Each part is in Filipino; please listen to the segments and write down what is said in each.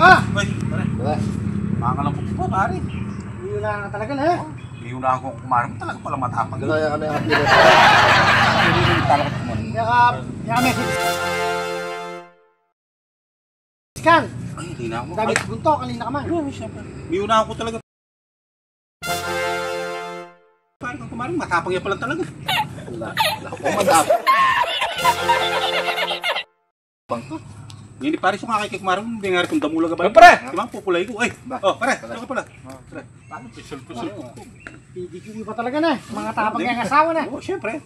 pa. Uy, pare. Makakalong ko po, pare. Iunahan ka talaga na. Iunahan ko kumarin mo talaga pala matapang. Kaya ka na yung kapila. Kaya message. Scan. Ay, hindi na ako. Dami bunto, kanina ka man. Ay, siyempre. Iunahan ko talaga. Parang kung kumarin, matapang yan pala talaga. Wala ko matapang. Bangko. Hindi pare sumakay kay kumarin, hindi nga rin kung damulaga ba? Pare! Di ba, pupulay ko. Ay, pare, ano ka pala? Pare, paano? Pusul-pusul ko. PDQ pa talaga na. Mga tapang yung asawa na. Oo, siyempre.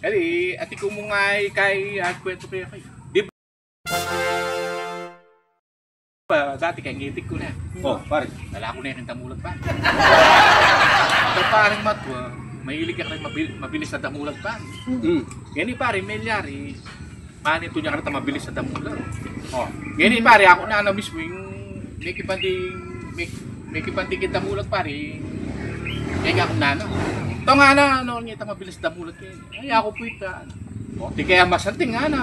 Eli, ati ko mo nga kay kwento kayo kayo. Di ba? Dati kay ngitik ko na. Oh, pare. Dala ko na yung damulag pa. Ito parang matwa, mahilig ka rin mabilis na damulag pa. Ganyan pare, melyari, manito niya ka rin mabilis na damulag. Oh. Ganyan pare, ako na mismo yung may kipanding kita mulag pare. Kaya ako na ito nga na, ano niya ito mabilis na damulag kayo. Ay ako po ito. Oh, di kaya masanting nga na.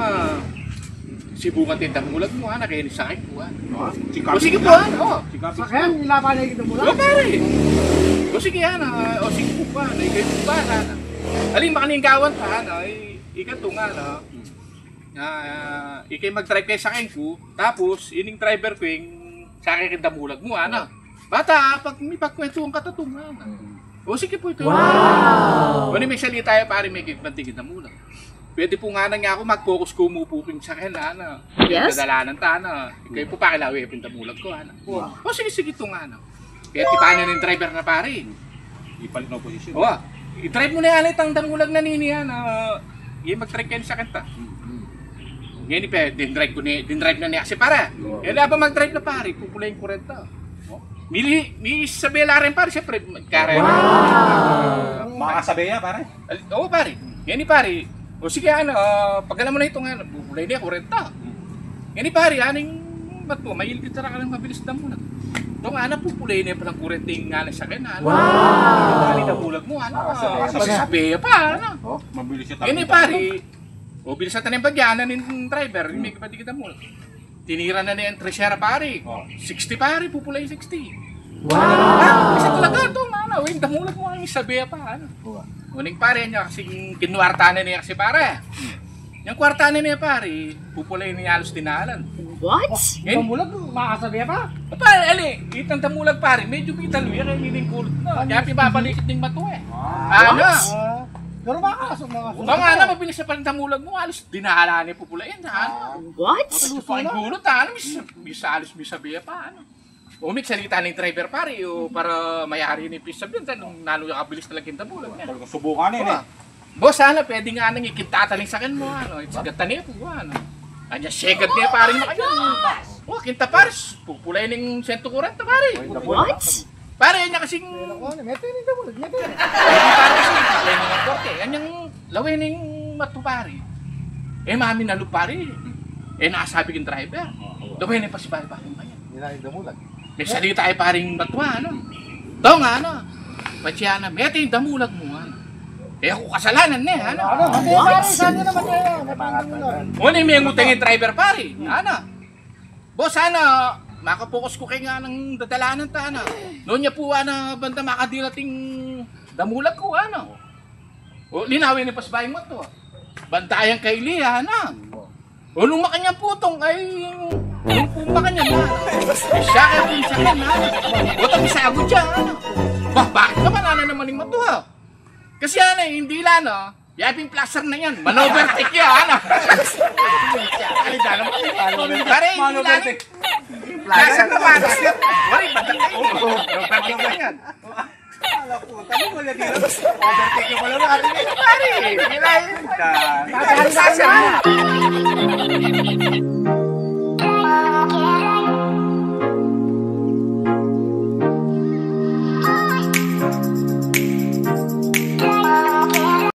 Sibukan din damulag mo ha, kaya nisakit po ha. O sige po ha, Sakyan, nilaban na yung mula. o pare. O sige ha, o sige po pa, ikay po pa ha. Alin makaninggawan pa ha, ikato nga na. Ikay mag-drive kayo sa akin ko, tapos ining driver ko yung sa akin damulag mo ha. Bata, pag may pagkwentuhan katatungan. O sige po ito. Wow! Kung may salita tayo pare, may kikbantigin damulag. Pwede po nga na nga ako mag-focus ko umupuping sa akin, ana. Yes? Dadalanan ta, ana. Ikaw po pakilawi, pindamulag ko, ana. O sige ito nga, ana. Kaya tipanan ng driver na pare. Ipalit na posisyon. O, i-drive mo na yan itang damulag na nini, ana. Yung mag-drive kayo sa akin ta. Ngayon, din-drive na niya kasi para. Kaya na ba mag-drive na pare, pupulayin ko rin ta. May Isabela rin pare, siyempre. Wow! Makakasabihan pare? Oo pare. Ngayon pare. O sige ano, pag alam mo na ito nga, bubulay niya, 40. Yan pare, aning ba't po, may ilgit na ka lang mabilis na muna. Ito nga na, pupulay niya pa ng 40 nga na sa akin. Wow! Kali na bulag mo, ano? Masasabihan pa, ano? Mabilis siya talaga. Yan pare, o bilis na tayo yung pagyanan ng driver, may kapatid kita muna. Tinira na yung Treshera pare, 60 pare, pupulay 60. Wow! Kasi talaga ito, ano, yung damulag mo ang isabihan pa, ano? Uling pare niya kasi kinuwartanan niya kasi pare. Yung kwartanan niya pare, pupulay niya halos dinalan. What? Damulag, makakasabi pa. Pare, ali, itang damulag pare, medyo bitalo yan ay nining kulot na. Kaya pibabalikit ng mato eh. Ano? Pero makakasok mga Kung nga na, mabilis na pa rin damulag mo, halos dinalan niya pupulayin. What? Pang gulot ha, halos misabihan pa. Umik salita ng driver pare, para mayari ni Pisa Bion, nung nalo yung kabilis talaga yung damulag niya. Talagang subukan eh. Boss, sana pwede nga nang ikintataling sa akin mo, ano, itsigatan niya po, ano. Kanya, second niya pare mo kayo. O, kinta pares, pupulay ng 140 pare. What? Pare, yan niya kasing... Meto yung damulag, meto yun. Pare kasi, pupulay ng 140. Yan yung lawin ng mato pare. Mami nalo pare. Nakasabi yung driver. Lawin pa si pare mo kanya. Nila yung damulag. May salita ay paring batwa, ano? Ito nga, ano? Patsiyana, meto yung damulag mo, ano? Ako kasalanan na, ano? Matay pare, saan nyo naman kayo? Matay Una yung may ngutang yung driver, pare. Ano? Boss, ano? Makapokus ko kayo nga ng dadalanan ta, ano? Noon niya po, ano, banda makadilating damulag ko, ano? O, linawin ni pasbahin mo to. Bantayan kay Lia, ano? O, nung makanya putong ay... Nung pumakanya na, siya kaya pinsa ka na. O, tabisagot siya, ano? Bakit naman, ano naman yung mato, ha? Kasi ano, hindi lang, no? Yaping plaster na yan. Man-overtake yan, ano? Ay, dala mo. Pare, hindi lang. Plaster na man. Wari, batak kayo. Man-overtake na yan. Ala po, tamo mo lang dito. Overtake yung pala natin. Pare, hindi lang.